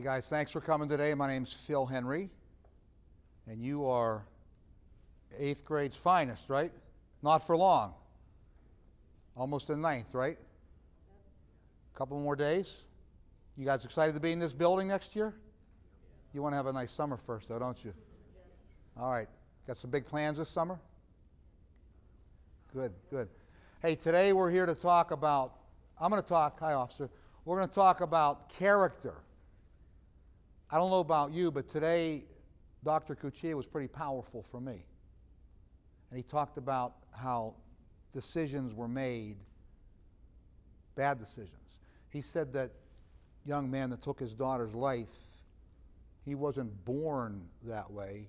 guys, thanks for coming today. My name's Phil Henry, and you are 8th grade's finest, right? Not for long. Almost in 9th, right? A couple more days. You guys excited to be in this building next year? You want to have a nice summer first, though, don't you? All right. Got some big plans this summer? Good, good. Hey, today we're here to talk about, hi, officer. We're going to talk about character. I don't know about you, but today Dr. Cuccia was pretty powerful for me. And he talked about how decisions were made, bad decisions. He said that young man that took his daughter's life, he wasn't born that way.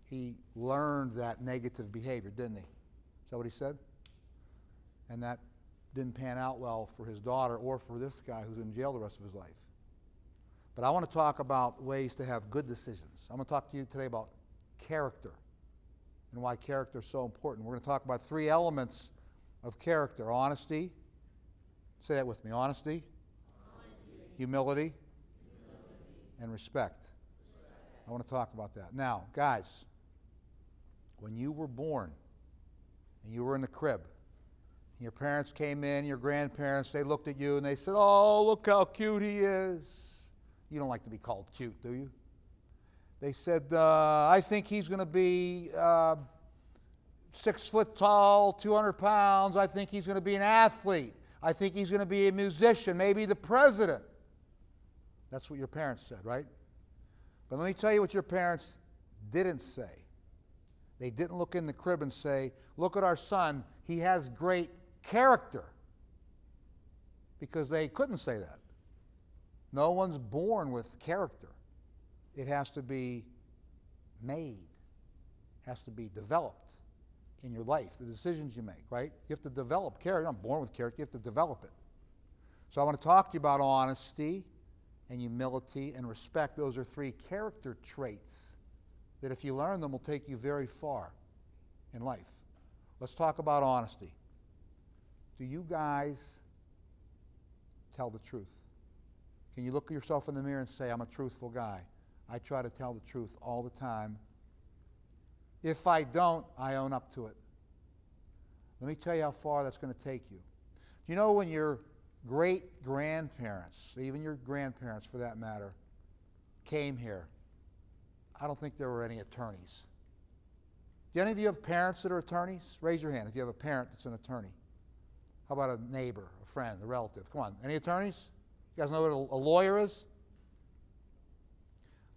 He learned that negative behavior, didn't he? Is that what he said? And that didn't pan out well for his daughter or for this guy who's in jail the rest of his life. But I want to talk about ways to have good decisions. I'm going to talk to you today about character and why character is so important. We're going to talk about 3 elements of character: honesty. Say that with me: honesty, humility, and respect. I want to talk about that. Now, guys, when you were born and you were in the crib, and your parents came in, your grandparents, they looked at you and they said, "Oh, look how cute he is." You don't like to be called cute, do you? They said, "I think he's going to be 6 foot tall, 200 pounds. I think he's going to be an athlete. I think he's going to be a musician, maybe the president." That's what your parents said, right? But let me tell you what your parents didn't say. They didn't look in the crib and say, "Look at our son, he has great character." Because they couldn't say that. No one's born with character. It has to be made, has to be developed in your life, the decisions you make, right? You have to develop character. You're not born with character, you have to develop it. So I want to talk to you about honesty and humility and respect. Those are 3 character traits that if you learn them will take you very far in life. Let's talk about honesty. Do you guys tell the truth? Can you look at yourself in the mirror and say, "I'm a truthful guy. I try to tell the truth all the time. If I don't, I own up to it." Let me tell you how far that's going to take you. You know, when your great-grandparents, even your grandparents for that matter, came here, I don't think there were any attorneys. Do any of you have parents that are attorneys? Raise your hand if you have a parent that's an attorney. How about a neighbor, a friend, a relative? Come on, any attorneys? You guys know what a lawyer is?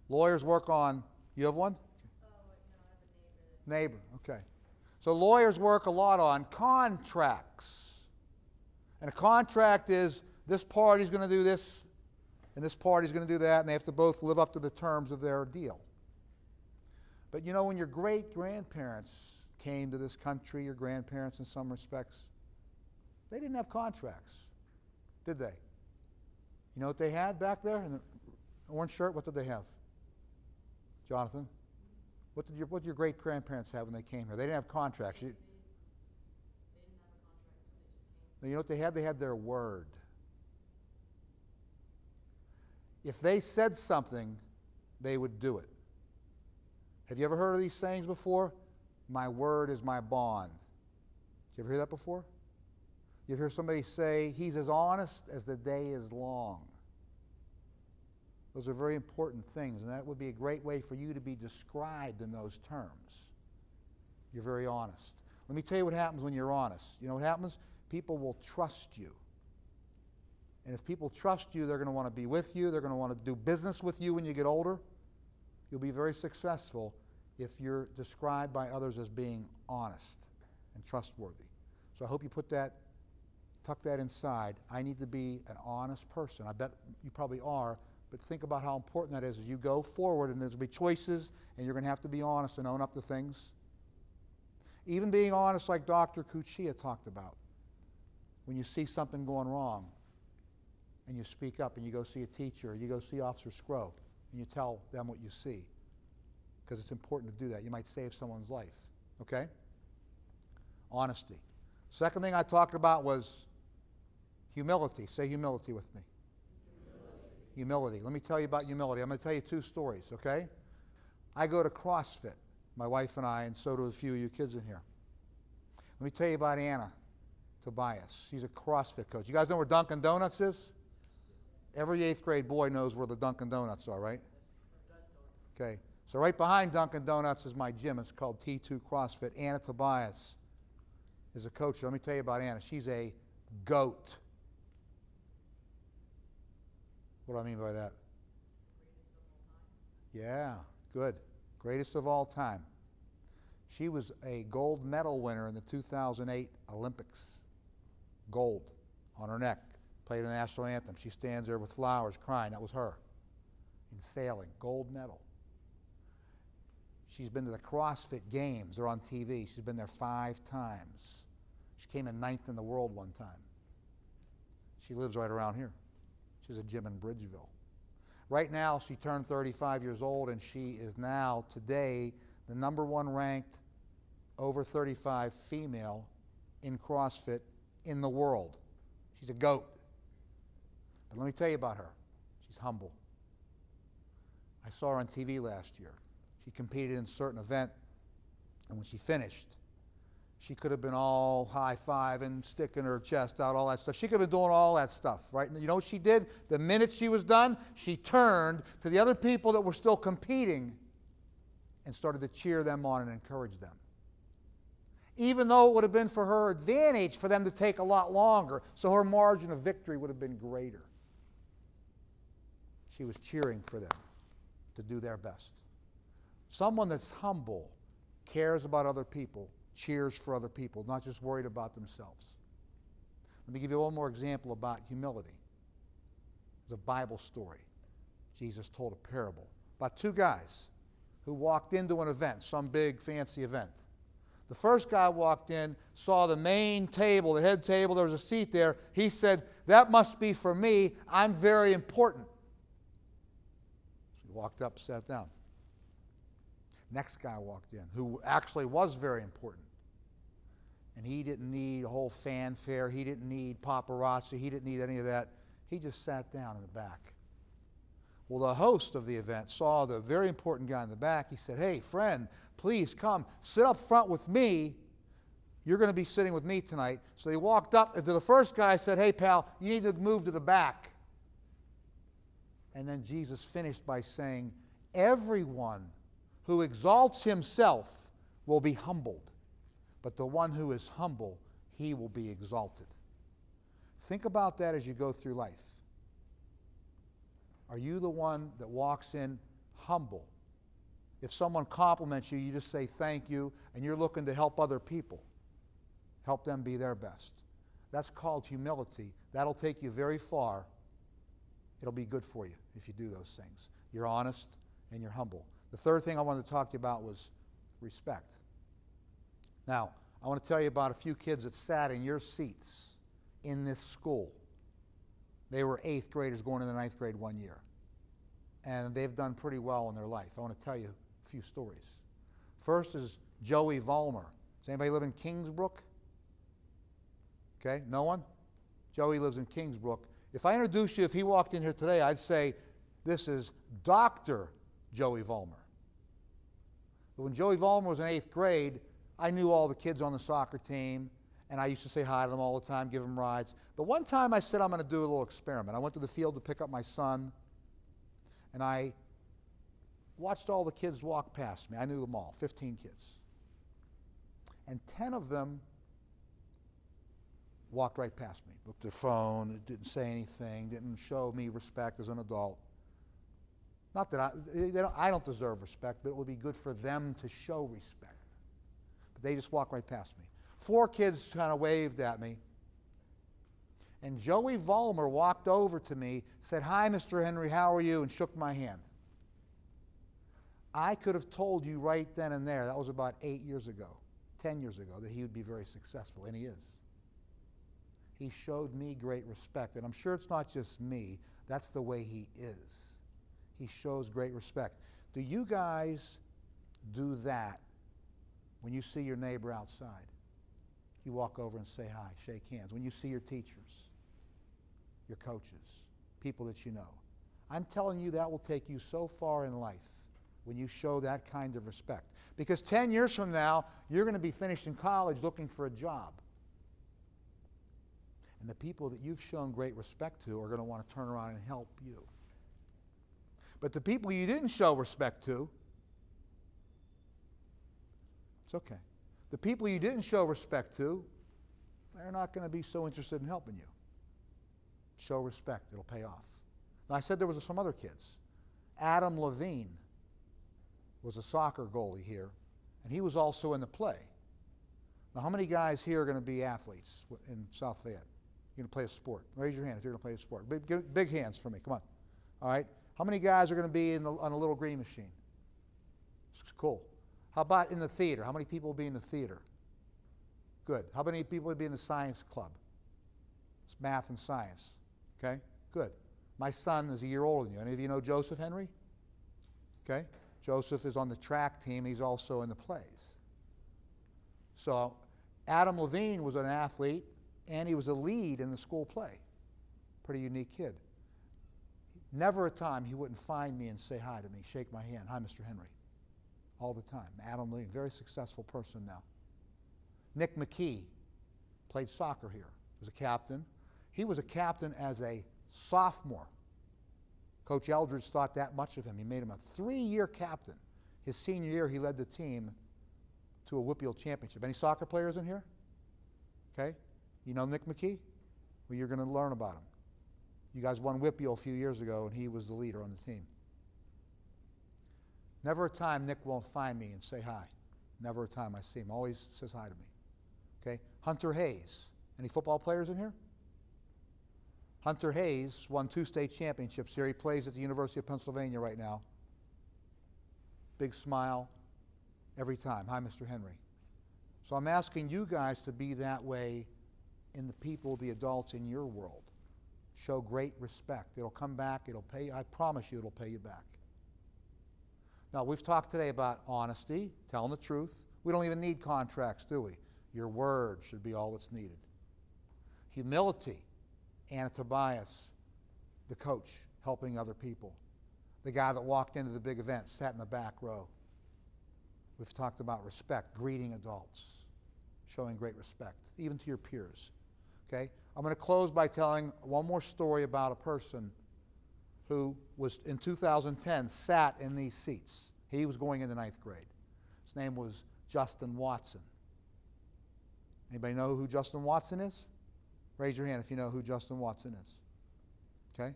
Lawyers work on, you have one? Oh, no, I have a Neighbor, okay. So lawyers work a lot on contracts. And a contract is this party's going to do this and this party's going to do that, and they have to both live up to the terms of their deal. But you know, when your great-grandparents came to this country, your grandparents in some respects, they didn't have contracts, did they? You know what they had back there in the orange shirt? What did they have? Jonathan? What did your great-grandparents have when they came here? They didn't have contracts. They didn't have a contract when they just came. You know what they had? They had their word. If they said something, they would do it. Have you ever heard of these sayings before? "My word is my bond." Did you ever hear that before? You ever hear somebody say, "He's as honest as the day is long"? Those are very important things, and that would be a great way for you to be described in those terms. You're very honest. Let me tell you what happens when you're honest. You know what happens? People will trust you. And if people trust you, they're going to want to be with you. They're going to want to do business with you when you get older. You'll be very successful if you're described by others as being honest and trustworthy. So I hope you tuck that inside. I need to be an honest person. I bet you probably are, but think about how important that is as you go forward, and there's going to be choices, and you're going to have to be honest and own up to things. Even being honest like Dr. Cuccia talked about. When you see something going wrong, and you speak up, and you go see a teacher, or you go see Officer Scrow, and you tell them what you see, because it's important to do that. You might save someone's life, okay? Honesty. Second thing I talked about was humility. Say humility with me. Humility. Let me tell you about humility. I'm going to tell you two stories, okay? I go to CrossFit, my wife and I, and so do a few of you kids in here. Let me tell you about Anna Tobias. She's a CrossFit coach. You guys know where Dunkin' Donuts is? Every 8th grade boy knows where the Dunkin' Donuts are, right? Okay. So right behind Dunkin' Donuts is my gym. It's called T2 CrossFit. Anna Tobias is a coach. Let me tell you about Anna. She's a goat. What do I mean by that? Yeah, good. Greatest of all time. She was a gold medal winner in the 2008 Olympics. Gold on her neck. Played the national anthem. She stands there with flowers crying. That was her. In sailing. Gold medal. She's been to the CrossFit Games. They're on TV. She's been there 5 times. She came in 9th in the world one time. She lives right around here. She's a gym in Bridgeville. Right now, she turned 35 years old, and she is now, today, the #1 ranked over 35 female in CrossFit in the world. She's a goat. But let me tell you about her. She's humble. I saw her on TV last year. She competed in a certain event, and when she finished, she could have been all high-fiving, sticking her chest out, all that stuff. She could have been doing all that stuff, right? And you know what she did? The minute she was done, she turned to the other people that were still competing and started to cheer them on and encourage them. Even though it would have been for her advantage for them to take a lot longer, so her margin of victory would have been greater. She was cheering for them to do their best. Someone that's humble, cares about other people, cheers for other people, not just worried about themselves. Let me give you one more example about humility. There's a Bible story. Jesus told a parable about 2 guys who walked into an event, some big fancy event. The first guy walked in, saw the main table, the head table, there was a seat there. He said, "That must be for me. I'm very important." So he walked up, sat down. Next guy walked in, who actually was very important. And he didn't need a whole fanfare. He didn't need paparazzi. He didn't need any of that. He just sat down in the back. Well, the host of the event saw the very important guy in the back. He said, "Hey, friend, please come. Sit up front with me. You're going to be sitting with me tonight." So he walked up to the first guy and said, "Hey, pal, you need to move to the back." And then Jesus finished by saying, "Everyone who exalts himself will be humbled, but the one who is humble, he will be exalted." Think about that as you go through life. Are you the one that walks in humble? If someone compliments you, you just say thank you, and you're looking to help other people. Help them be their best. That's called humility. That'll take you very far. It'll be good for you if you do those things. You're honest and you're humble. The third thing I wanted to talk to you about was respect. Now, I want to tell you about a few kids that sat in your seats in this school. They were 8th graders going into 9th grade one year. And they've done pretty well in their life. I want to tell you a few stories. First is Joey Vollmer. Does anybody live in Kingsbrook? Okay, no one? Joey lives in Kingsbrook. If I introduce you, if he walked in here today, I'd say, "This is Dr. Joey Vollmer." But when Joey Vollmer was in 8th grade, I knew all the kids on the soccer team, and I used to say hi to them all the time, give them rides. But one time I said I'm going to do a little experiment. I went to the field to pick up my son, and I watched all the kids walk past me. I knew them all, 15 kids. And 10 of them walked right past me, looked at their phone, didn't say anything, didn't show me respect as an adult. Not that I don't deserve respect, but it would be good for them to show respect. But they just walked right past me. 4 kids kind of waved at me. And Joey Vollmer walked over to me, said, "Hi, Mr. Henry, how are you?" and shook my hand. I could have told you right then and there, that was about 8 years ago, 10 years ago, that he would be very successful, and he is. He showed me great respect, and I'm sure it's not just me. That's the way he is. He shows great respect. Do you guys do that when you see your neighbor outside? You walk over and say hi, shake hands. When you see your teachers, your coaches, people that you know. I'm telling you that will take you so far in life when you show that kind of respect. Because 10 years from now, you're going to be finished in college looking for a job. And the people that you've shown great respect to are going to want to turn around and help you. But the people you didn't show respect to, it's okay. The people you didn't show respect to, they're not going to be so interested in helping you. Show respect. It'll pay off. Now, I said there was some other kids. Adam Levine was a soccer goalie here, and he was also in the play. Now, how many guys here are going to be athletes in South Fayette? You're going to play a sport. Raise your hand if you're going to play a sport. Big hands for me. Come on. All right. How many guys are going to be on a little green machine? Cool. How about in the theater? How many people will be in the theater? Good. How many people would be in the science club? It's math and science. Okay? Good. My son is a year older than you. Any of you know Joseph Henry? Okay? Joseph is on the track team. He's also in the plays. So Adam Levine was an athlete, and he was a lead in the school play. Pretty unique kid. Never a time he wouldn't find me and say hi to me, shake my hand. Hi, Mr. Henry. All the time. Adam Levine, very successful person now. Nick McKee played soccer here. He was a captain. He was a captain as a sophomore. Coach Eldridge thought that much of him. He made him a 3-year captain. His senior year, he led the team to a Whippeal championship. Any soccer players in here? Okay. You know Nick McKee? Well, you're going to learn about him. You guys won Whippeal a few years ago, and he was the leader on the team. Never a time Nick won't find me and say hi. Never a time I see him. Always says hi to me. Okay. Hunter Hayes. Any football players in here? Hunter Hayes won 2 state championships here. He plays at the University of Pennsylvania right now. Big smile every time. Hi, Mr. Henry. So I'm asking you guys to be that way in the people, the adults in your world. Show great respect. It'll come back. It'll pay you. I promise you it'll pay you back. Now, we've talked today about honesty, telling the truth. We don't even need contracts, do we? Your word should be all that's needed. Humility. Anna Tobias, the coach, helping other people. The guy that walked into the big event, sat in the back row. We've talked about respect, greeting adults, showing great respect, even to your peers. Okay? I'm going to close by telling one more story about a person who was, in 2010, sat in these seats. He was going into 9th grade. His name was Justin Watson. Anybody know who Justin Watson is? Raise your hand if you know who Justin Watson is. Okay?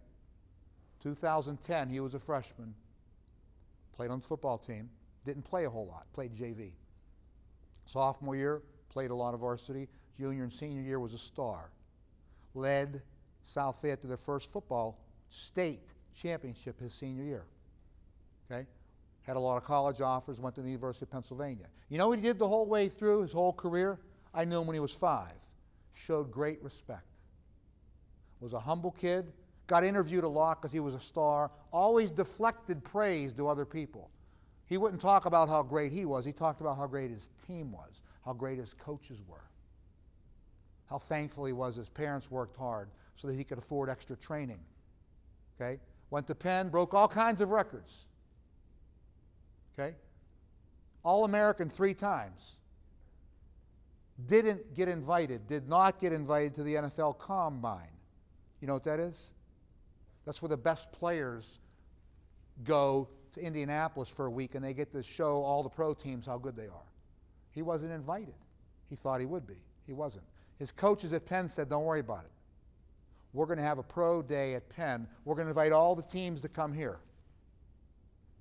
2010, he was a freshman. Played on the football team. Didn't play a whole lot. Played JV. Sophomore year, played a lot of varsity. Junior and senior year was a star. Led South Fayette to their first football state championship his senior year. Okay? Had a lot of college offers, went to the University of Pennsylvania. You know what he did the whole way through his whole career? I knew him when he was 5. Showed great respect. Was a humble kid. Got interviewed a lot because he was a star. Always deflected praise to other people. He wouldn't talk about how great he was. He talked about how great his team was, how great his coaches were, how thankful he was his parents worked hard so that he could afford extra training. Okay? Went to Penn, broke all kinds of records. Okay? All-American 3 times. Did not get invited to the NFL Combine. You know what that is? That's where the best players go to Indianapolis for a week and they get to show all the pro teams how good they are. He wasn't invited. He thought he would be. He wasn't. His coaches at Penn said, don't worry about it. We're going to have a pro day at Penn. We're going to invite all the teams to come here.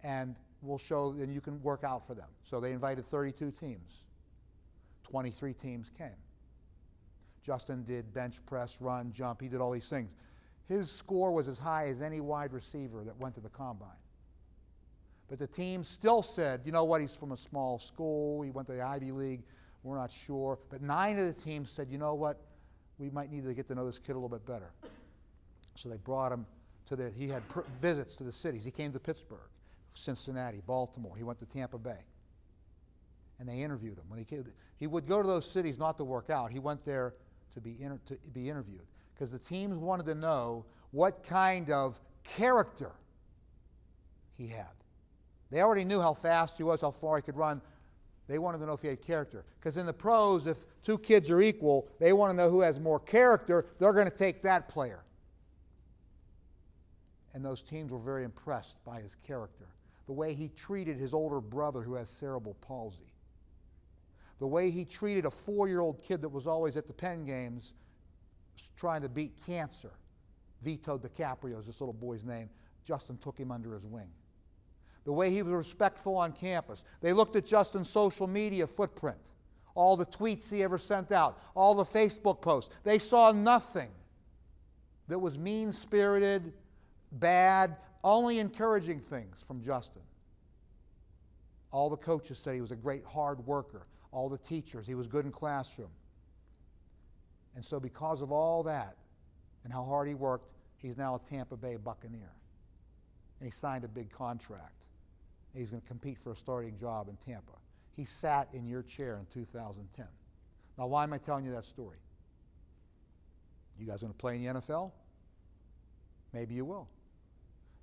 And we'll show, and you can work out for them. So they invited 32 teams. 23 teams came. Justin did bench press, run, jump. He did all these things. His score was as high as any wide receiver that went to the Combine. But the team still said, you know what, he's from a small school. He went to the Ivy League. We're not sure. But 9 of the teams said, you know what, we might need to get to know this kid a little bit better. So they brought him to he had visits to the cities. He came to Pittsburgh, Cincinnati, Baltimore. He went to Tampa Bay. And they interviewed him. When he came, he would go to those cities not to work out. He went there to be interviewed because the teams wanted to know what kind of character he had. They already knew how fast he was, how far he could run. They wanted to know if he had character. Because in the pros, if two kids are equal, they want to know who has more character. They're going to take that player. And those teams were very impressed by his character. The way he treated his older brother who has cerebral palsy. The way he treated a 4-year-old kid that was always at the Penn games trying to beat cancer. Vito DiCaprio is this little boy's name. Justin took him under his wing. The way he was respectful on campus. They looked at Justin's social media footprint. All the tweets he ever sent out. All the Facebook posts. They saw nothing that was mean-spirited, bad, only encouraging things from Justin. All the coaches said he was a great hard worker. All the teachers, he was good in classroom. And so because of all that and how hard he worked, he's now a Tampa Bay Buccaneer. And he signed a big contract. He's going to compete for a starting job in Tampa. He sat in your chair in 2010. Now, why am I telling you that story? You guys want to play in the NFL? Maybe you will.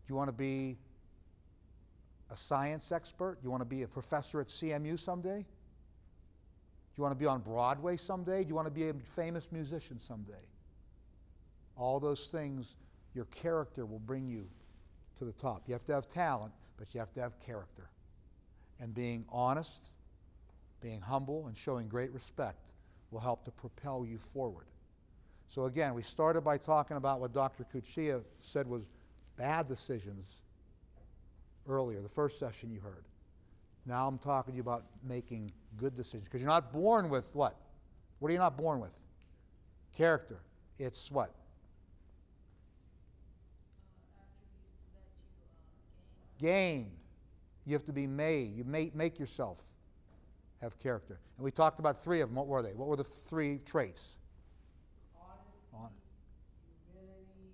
Do you want to be a science expert? Do you want to be a professor at CMU someday? Do you want to be on Broadway someday? Do you want to be a famous musician someday? All those things, your character will bring you to the top. You have to have talent, but you have to have character. And being honest, being humble, and showing great respect will help to propel you forward. So again, we started by talking about what Dr. Cuccia said was bad decisions earlier, the first session you heard. Now I'm talking to you about making good decisions. Because you're not born with what? What are you not born with? Character. It's what? Attributes that you Gain. You have to be made. You make yourself have character. And we talked about 3 of them. What were they? What were the 3 traits? Honesty, humility,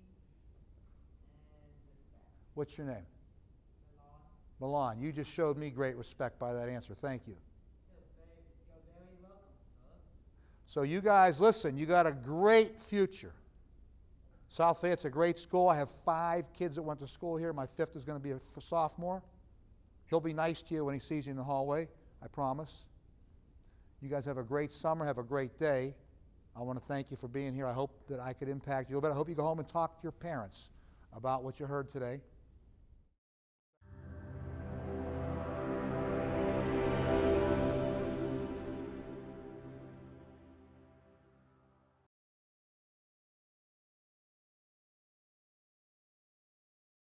and respect. What's your name? Milan. Milan. You just showed me great respect by that answer. Thank you. You're very welcome, sir. So you guys, listen, you got a great future. South Fayette's a great school. I have 5 kids that went to school here. My 5th is going to be a sophomore. He'll be nice to you when he sees you in the hallway, I promise. You guys have a great summer. Have a great day. I want to thank you for being here. I hope that I could impact you a little bit. I hope you go home and talk to your parents about what you heard today.